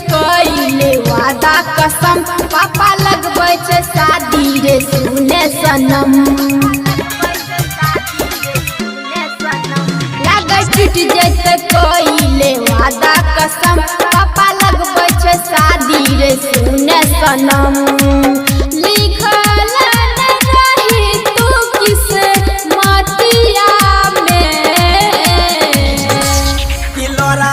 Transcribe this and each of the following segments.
कइले वादा कसम पापा लगबै छे शादी रे सुने सनम लागे टूट जैते कइले वादा कसम पापा लगबै छे शादी रे सुने सनम लिखल न रही तू किस मतिया में किलोरा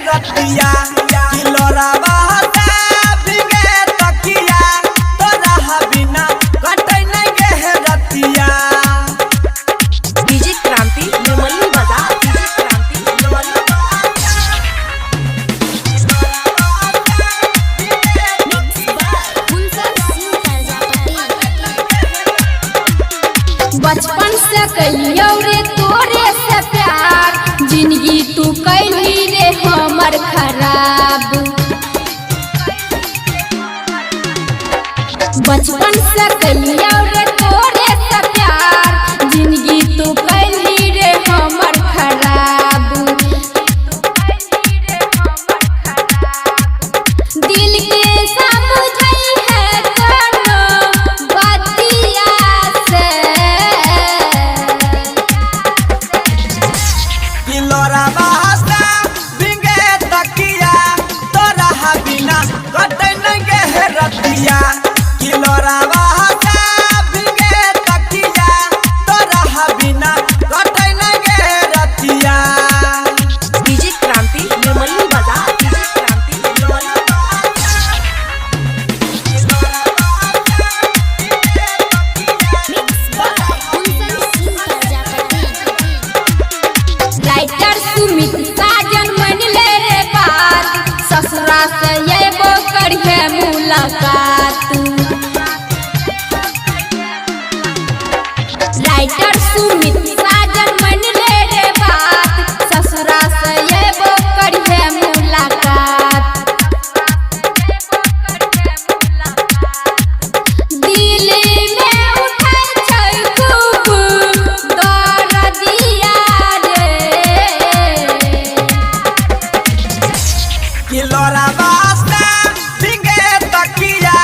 रतिया किलोरा बिगे तकिया तोरा बिना कटै नै गे रतिया। डीजे क्रांति निर्मली बजा डीजे क्रांति निर्मली बचपन से कहियो रे तोरे से प्यार जिंदगी तू कैली रे हमर खराब बचपन से कहियो रे तोरे से प्यार जिंदगी तू कैली रे हमर खराब दिल के समझै है कोनो बतिया से किलोरा बिगे तकिया तोरा बिना कटै नै गे रतिया किलोरा बिगे तकिया तोरा बिना कटै नै गे रतिया। डीजे क्रांति निर्मली बजा डीजे क्रांति निर्मली राइटर सुमित साजन मन ले रे बात ससुरा से येबो करिए मुलाकात राइटर सुमित साजन मन ले रे बात ससुरा से येबो करिए मुलाकात दिल में उठै छै खूब दर्दिया किलोरा बिगे तकिया